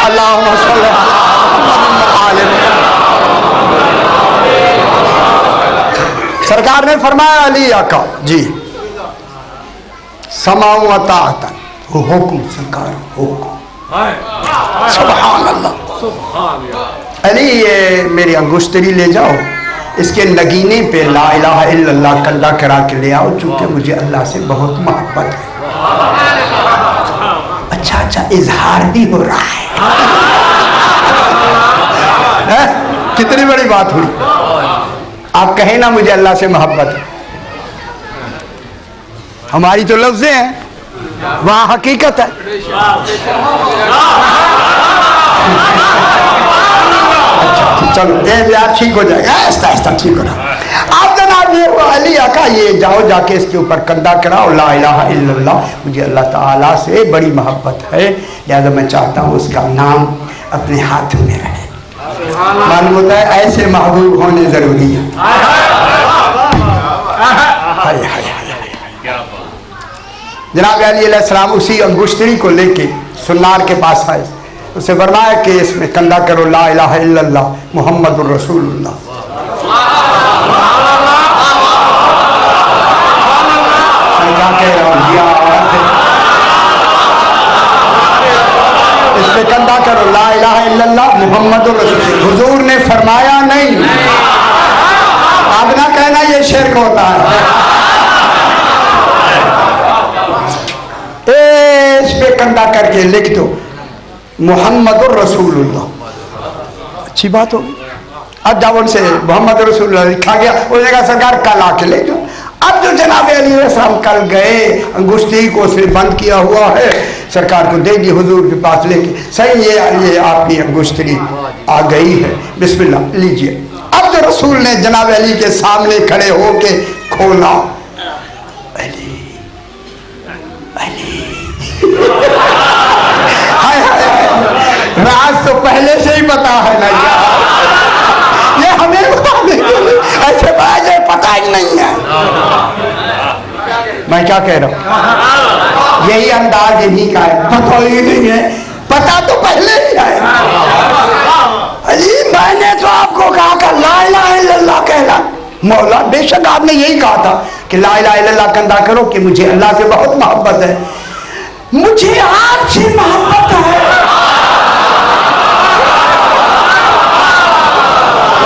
अल्लाहुम्मा सल्ली सरकार ने फरमाया अली आका जी समाओ अताअतन, वो हुक्म सरकार हुक्म। सुभान अल्लाह। अली ये मेरी अंगुश्तरी ले जाओ, इसके नगीने पे ला इलाहा इल्लल्लाह कल्ला करा के ले आओ, चूंकि मुझे अल्लाह से बहुत मोहब्बत है। अच्छा अच्छा इजहार भी हो रहा है। कितनी बड़ी बात हुई। आप कहें ना मुझे अल्लाह से मोहब्बत है, हमारी तो लफ्ज़ें हैं, वहां हकीकत है। अच्छा चलो यार ठीक हो जाएगा, ऐसा ऐसा ठीक हो रहा। आप जनाब ये अली आका ये जाओ जाके इसके ऊपर कंधा कराओ ला इलाहा इल्लल्लाह, मुझे अल्लाह ताला से बड़ी मोहब्बत है, लिहाजा मैं चाहता हूँ उसका नाम अपने हाथ में रहे। मालूम होता है ऐसे महबूब होने जरूरी है। हाय हाय जनाब अली अलैहिस्सलाम उसी अंगुश्तरी को लेके सुन्नार के पास आए। उसे फरमाया कि इसमें कंधा करो ला इलाहा इल्लल्लाह मुहम्मदुर रसूलुल्लाह। मैं क्या कह रहा हूँ, इसमें कंधा करो ला इलाहा इल्लल्लाह मुहम्मदुर रसूलुल्लाह। हुजूर ने फरमाया नहीं, आप ना कहना ये शिर्क होता है। इस पे कंधा करके लिख दो मुहम्मदुर रसूलुल्लाह, अच्छी बात होगी। अब जब उनसे मोहम्मद रसूलुल्लाह लिखा गया, उसने कहा सरकार कल आके ले जाओ। अब जो जनाब अली अलैहिस्सलाम कल गए, अंगुश्ती को उसने बंद किया हुआ है, सरकार को दे दी हुजूर के पास लेके, सही ये आपकी अंगुश्ती आ गई है, बिस्मिल्लाह लीजिए। अब जो रसूल ने जनाब अली के सामने खड़े होके खोला, अली अली हाय हाय राज तो पहले से ही पता है ना यार, ये हमें बताने के लिए ऐसे बाजे पता ही नहीं है। मैं क्या कह रहा हूँ, यही अंदाज इन्हीं का है, पता ही नहीं है, पता तो पहले ही है। अली मैंने तो आपको कहा था ला इलाहा इल्लल्लाह कहना। मौला बेशक आपने यही कहा था कि ला इलाहा इल्लल्लाह कंधा करो कि मुझे अल्लाह से बहुत मोहब्बत है, मुझे आपसे मोहब्बत है।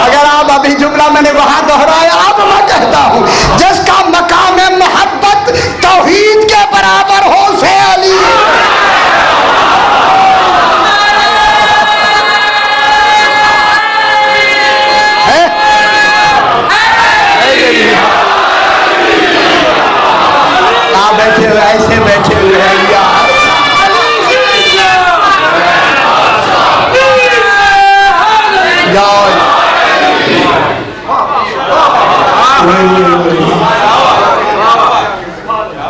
अगर आप अभी जुमला मैंने वहां दोहराया, अब मैं कहता हूं जिसका मकाम मोहब्बत तौहीद के बराबर हो से अली। बैठे हुए ऐसे बैठे हुए हैं यार,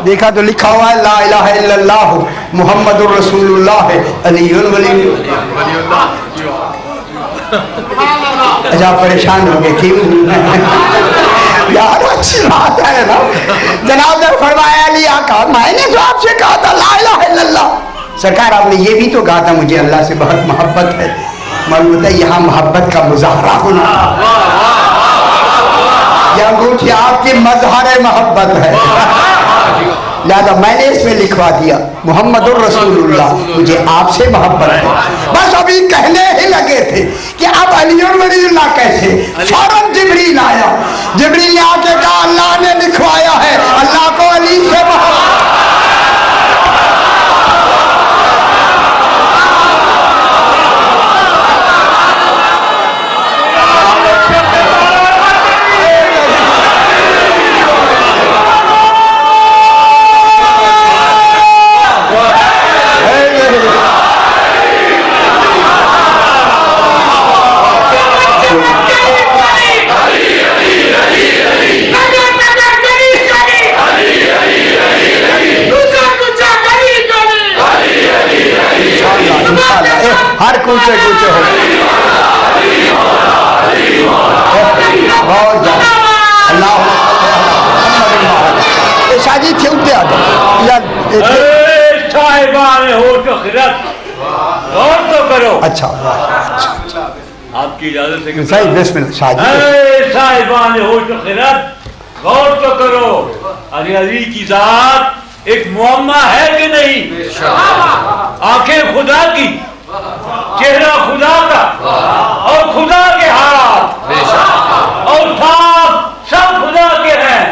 देखा तो लिखा हुआ है ला इलाहा इल्लल्लाह मुहम्मदुर रसूलुल्लाह अलीयुल वली। अच्छा परेशान हो गए क्यों यार, अच्छी बात है ना। जनाब ने फरमाया अली आका मैंने जो आपसे कहा था ला इलाहा इल्लल्लाह, सरकार आपने ये भी तो कहा था मुझे अल्लाह से बहुत मोहब्बत है। मालूम होता है यहाँ मोहब्बत का मुजाहरा होना, या अंगूठी आपकी मजहर मोहब्बत है, लिहाजा मैंने इसमें लिखवा दिया मुहम्मदुर रसूलुल्लाह मुझे आपसे मोहब्बत है। बस अभी कहने ही लगे थे कि अब अलीयुल वलीयुल्लाह कैसे, फौरन जिब्रील आया, जिब्रील ने आके कहा अल्लाह ने लिखवाया है अल्लाह को अली से मोहब्बत। हर कूचे कूचे हो बहुत अल्लाह शादी थे उठते आ गौर तो करो। अच्छा आपकी इजाजत से सही बिस्मिल्लाह शादी साहिबान होश खिरत गौर तो करो। अरे अली की जात एक मुअम्मा है कि नहीं? आंखें खुदा की, चेहरा खुदा का और खुदा के हाथ और साथ सब खुदा के हैं,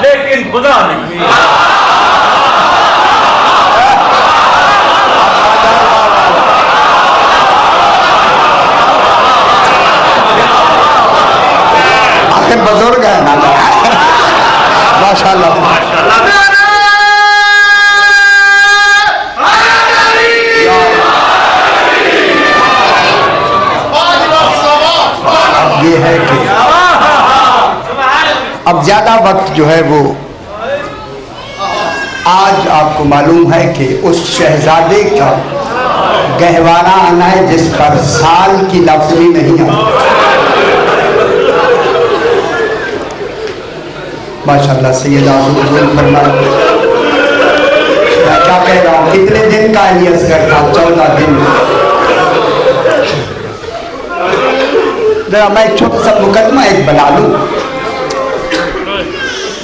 लेकिन खुदा नहीं। बुजुर्ग है ना माशाल्लाह माशाल्लाह। ये है कि अब ज्यादा वक्त जो है वो आज आपको मालूम है कि उस शहजादे का गहवाना आना है जिस पर साल की लफ्ज़ भी नहीं आती। माशाल्लाह सैयद आज़म फरमाया, मैं क्या कह रहा हूँ, कितने दिन का अली असगर था? 14 दिन। जरा मैं एक छोटा सा मुकदमा एक बना लूँ।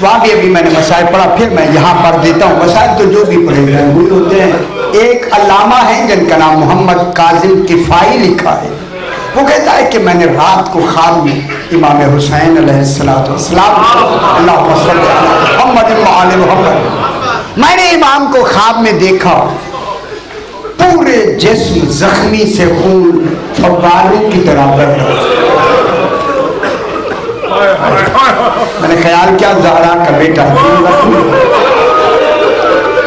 वहाँ भी अभी मैंने मसाइल पढ़ा, फिर मैं यहाँ पढ़ देता हूँ। मसाइल तो जो भी पढ़े गए वही होते हैं। एक अल्लामा है जिनका नाम मोहम्मद काजिम किफ़ाई लिखा है। वो कहता है कि मैंने रात को ख्वाब में इमाम हुसैन अलैहिस्सलाम मोहम्मद मैंने इमाम को ख्वाब में देखा, पूरे जिस्म जख्मी से खून फव्वारों की तरह बह रहा। मैंने ख्याल किया ज़हरा का बेटा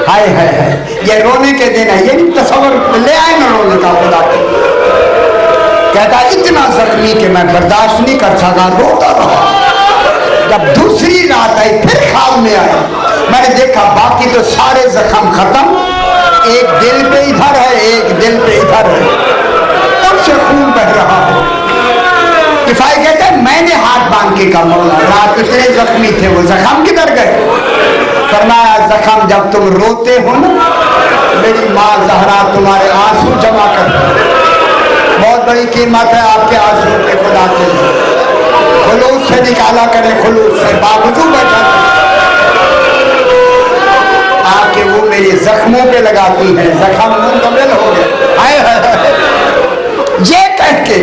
हाय हाय हाय, ये रोने के दिन है, ये नहीं तस्वर ले आए ना रोने का खुदा के। कहता इतना जख्मी कि मैं बर्दाश्त नहीं कर सका, रोता रहा। जब दूसरी रात आई फिर ख्वाब में आया, मैंने देखा बाकी तो सारे जख्म खत्म, एक दिल पे इधर है एक दिल पे इधर है, उससे खून बह रहा है। किफाई कहते हैं मैंने हाथ बांध के कहा मौला रात इतने जख्मी थे वो जख्म किधर गए? फरमाया जख्म जब तुम रोते हो ना, मेरी माँ ज़हरा तुम्हारे आंसू जमा कर, बहुत बड़ी कीमत है आपके आंसू पे खुदा के लिए। खुलूस से निकाला करे, खुलूस से बावजूद बैठा आके वो मेरे जख्मों पे लगाती है, जख्म मुंतमिल हो गए। हाय हाय ये कह के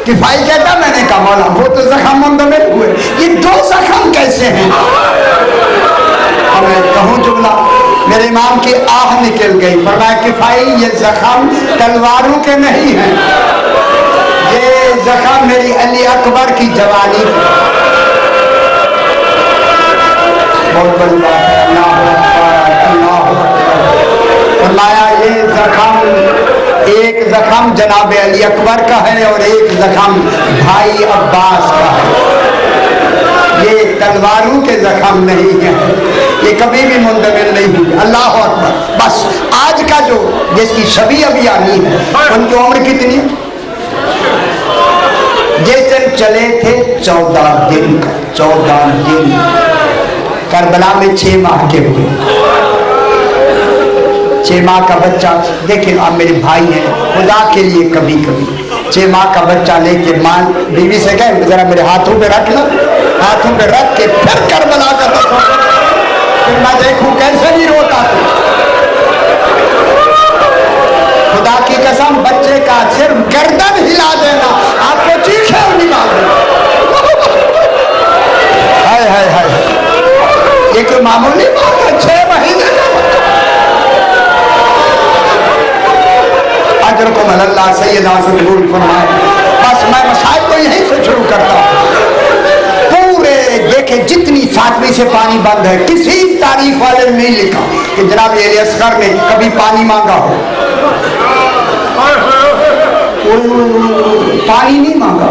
किफाई कहता मैंने कहा मौला वो तो जख्म मुंतमिल हुए, ये दो जख्म कैसे हैं? अब मैं कहूँ जुमला, मेरे इमाम की आह निकल गई। फरमाया किफाई ये जख्म तलवारों के नहीं हैं, ये जख्म मेरी अली अकबर की जवानी। बहुत बड़ी बात है। फरमाया ये जख्म, एक जख्म जनाब अली अकबर का है और एक जख्म भाई अब्बास का है, ये तलवारों के जख्म नहीं है, ये कभी भी मुंतमिल नहीं हुई। अल्लाह अकबर। बस आज का जो जिसकी शबी अभी आनी है उनकी उम्र कितनी? जिस दिन चले थे 14 दिन का, 14 दिन करबला में 6 माह के हुए, 6 माह का बच्चा। देखिए आप मेरे भाई हैं, खुदा के लिए कभी कभी 6 माह का बच्चा लेके मां बीवी से कहे जरा मेरे हाथों पे रख लो, हाथों पे रख के फिर करबला का दसो, फिर मैं देखूं कैसे नहीं रोता। खुदा की कसम बच्चे का सिर्फ गर्दन हिला देना आपको चीखे और निकाल देना। हाय हाय हाय, ये कोई मामूली बात है? 6 महीने अजरकुम अल्लाह सैयदा से कबूल फरमाए। बस मैं मसाइल को यहीं से शुरू करता हूँ। पूरे देखे जितनी 7वीं से पानी बंद है, किसी तारीख वाले ने नहीं लिखा कि जनाब असगर ने कभी पानी मांगा हो, पानी नहीं मांगा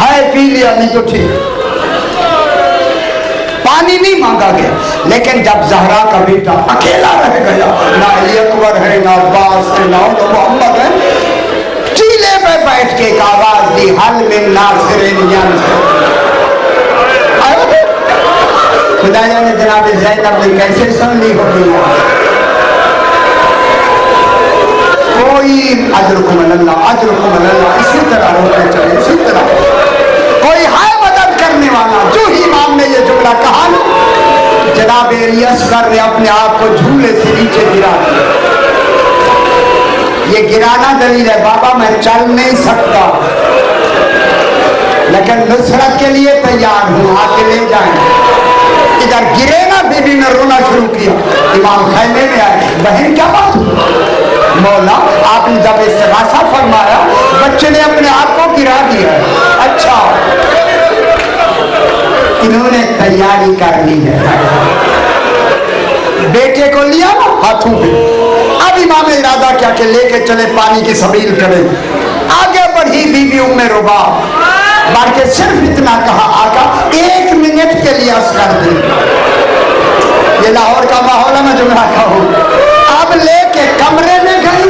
है, पी लिया नहीं तो ठीक, पानी नहीं मांगा गया। लेकिन जब ज़हरा का बेटा अकेला रह गया, ना अली अकबर है ना अब्बास है ना मोहम्मद है, चीले पे बैठ के एक आवाज दी हल में नासिरिन। खुदा जाने जनाब ज़ैनब ने कैसे सुन ली होगी। कोई अजरकुम अल्लाह इसी तरह रोते चले, इसी तरह कोई है मदद करने वाला। जो ही इमाम ने ये जुमला कहा ना, जनाब असगर ने अपने आप को झूले से नीचे गिरा दिया। ये गिराना दलील है बाबा मैं चल नहीं सकता, लेकिन नुसरत के लिए तैयार हूँ, आके ले जाएं। इधर गिरे ना, बीबी ने रोना शुरू किया। इमाम खैमे में आए, बहन क्या बात? मौला आपने जब इस्तिगासा फरमाया बच्चे ने अपने आप को गिरा दिया। अच्छा इन्होंने तैयारी कर ली है, बेटे को लिया ना हाथों पे। अब इमाम ने इरादा क्या कि लेके चले पानी की सबील करे। आगे बढ़ी बीबी उम्मे रुबा, बढ़ के सिर्फ इतना कहा आका 1 मिनट के लिए असगर दे। ये लाहौर का माहौल है, मैं जुमला कहूँ। अब लेके कमरे में गई,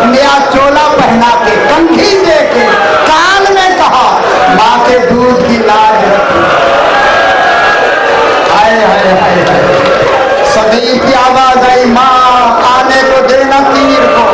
नया चोला पहना के कंघी दे के कान में कहा माँ के दूध की लाज रखी। हाय हाय हाय हाय, सदी की आवाज आई माँ आने को देना तीर को।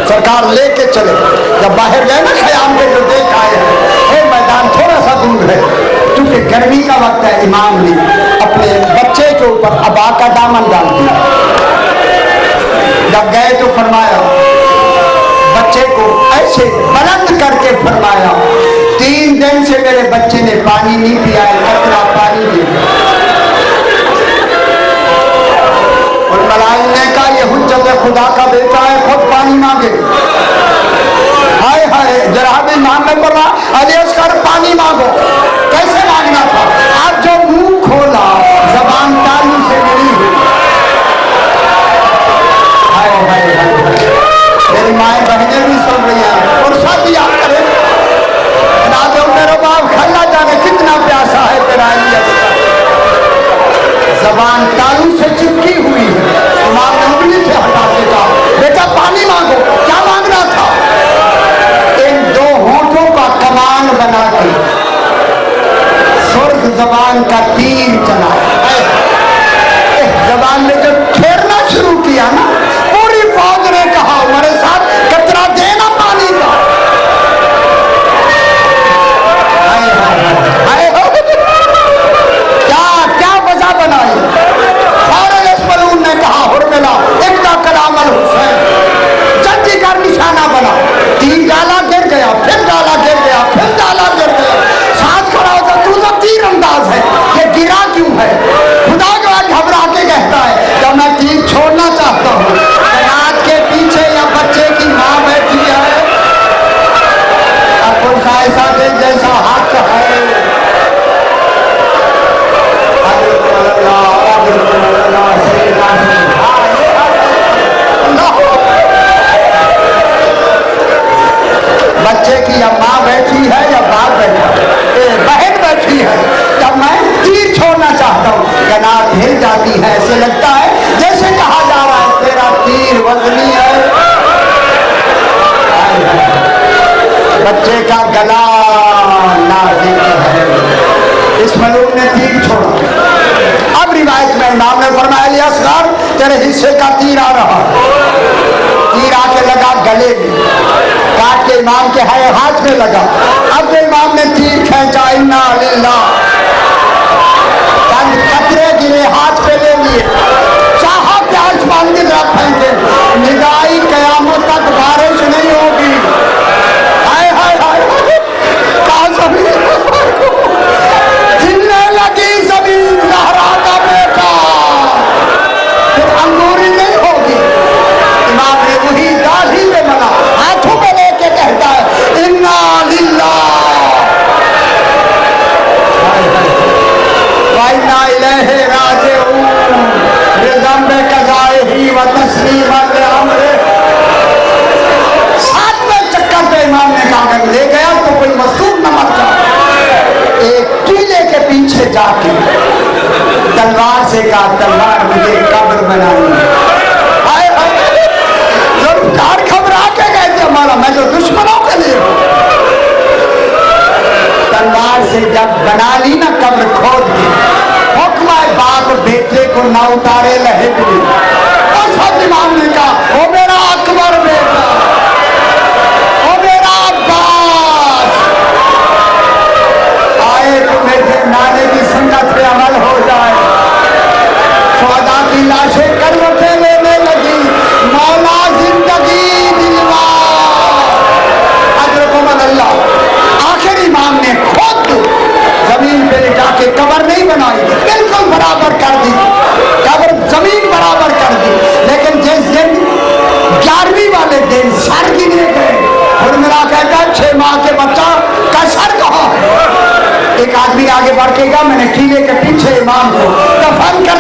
सरकार लेके चले। जब बाहर गए ना ख़याम में जो देख आए हैं, मैदान थोड़ा सा दूर है, क्योंकि गर्मी का वक्त है, इमाम ने अपने बच्चे के ऊपर अबा का दामन डाल दिया। जब गए तो फरमाया, बच्चे को ऐसे बुलंद करके फरमाया, 3 दिन से मेरे बच्चे ने पानी नहीं पिया है, कतरा पानी दे। और मलाइम ने कहा, ये हुज्जत खुदा का बेटा है, खुद पानी मांगे। हाय हाय, जनाब इमाम ने बोला, अली असगर पानी मांगो। कैसे मांगना था? आप जो मुंह खोला, जबान तालू से मिली हुई। हाय हाय हाय, मेरी माएँ बहनें भी सुन रही हैं और सब याद करें, ना जो मेरे बाप खल्ला जाने कितना प्यासा है तेरा अली असगर। जबान तालू से चिपकी हुई है, इमाम ने उंगली से हटा के कहा, बेटा पानी मांगो। क्या मांगना था? इन 2 होठों का कमान बना के सुर्ख जबान का तीर चला। जबान ने जब खेरना शुरू किया ना, पूरी फौज ने कहा, हमारे साथ कतरा देना पानी का। क्या वजह बनाई? फौरन ने कहा, हुर्मिला इब्दा कलामल हुसैन, जंजी का निशाना बना। 3 डाला गिर गया, फिर डाला गिर गया, फिर डाला गिर गया। साथ खड़ा होता, तू तो तीर अंदाज है, ये गिरा क्यों है? खुदा जो है घबरा के कहता है, जब मैं तीर छोड़ना चाहता हूँ, रात के पीछे या बच्चे की माँ बैठी है, अब कुछ ऐसा दे जैसा हाथ है। बच्चे की या माँ बैठी है या बाप बैठा है, बहन बैठी है। जब मैं तीर छोड़ना चाहता हूँ, कनात हिल जाती है, ऐसे लगता है जैसे कहा जा रहा है तेरा तीर वजनी है। बच्चे का गला नाज़ुक है। इस मलूम ने तीर छोड़ा। अब रिवायत में इमाम ने फरमाया, अली असगर तेरे हिस्से का तीर आ रहा। तीर आके लगा गले में, काट के इमाम के हाथ में लगा। अब जो इमाम ने तीर खींचा, इन्ना लिल्लाह, चंद कतरे गिरे हाथ पे ले लिए, चाहा कि आसमान की तरफ फेंके, निगाही कयामत तक बारिश नहीं होगी। हाय हाय हाय, जिलने लगी जमीन ज़हरा का बेटा, फिर अंगूरी नहीं होगी। इमाम ने वही दाढ़ी में मना, हाथों में लेके कहता है, इन्ना लिल्लाह व इन्ना इलैहि राजिऊन, बिज़म्बि क़ज़ाइही व तस्लीमन लिअम्रिही। 7वें चक्कर पे इमाम ने कहा, अगर ले गया तो कोई मज़लूम न मर जाए। एक कीले के पीछे जाके तलवार से कहा, तलवार मुझे कब्र बनानी है। ज़ुल्फ़िकार घबरा के गए थे, हमारा मैं तो दुश्मनों के लिए हूँ। तलवार से जब बना ली ना कब्र खोद दी, हुक्म है बाप बेटे को ना उतारे लहे भी। और सब इमाम ने कहा, ओ मेरा अकबर बेटा, ओ मेरा अब्बास, आए तुम्हें नाने की सुन्नत पे अमल हो जाए। सौदा की लाशें करवटें लेने लगी, मौला जिंदगी दिलवा अजरकुम अल्लाह। आखिर इमाम ने खुद जमीन पे लिटा के कब्र नहीं बनाई, बिल्कुल बराबर कर दी, कब्र जमीन बराबर कर दी। लेकिन जिस दिन 11वीं वाले दिन सर गिने गए, और मेरा कहता 6 माह के बच्चा का सर कहाँ है? एक आदमी आगे बढ़ के गया, मैंने कीले के पीछे इमाम को दफन कर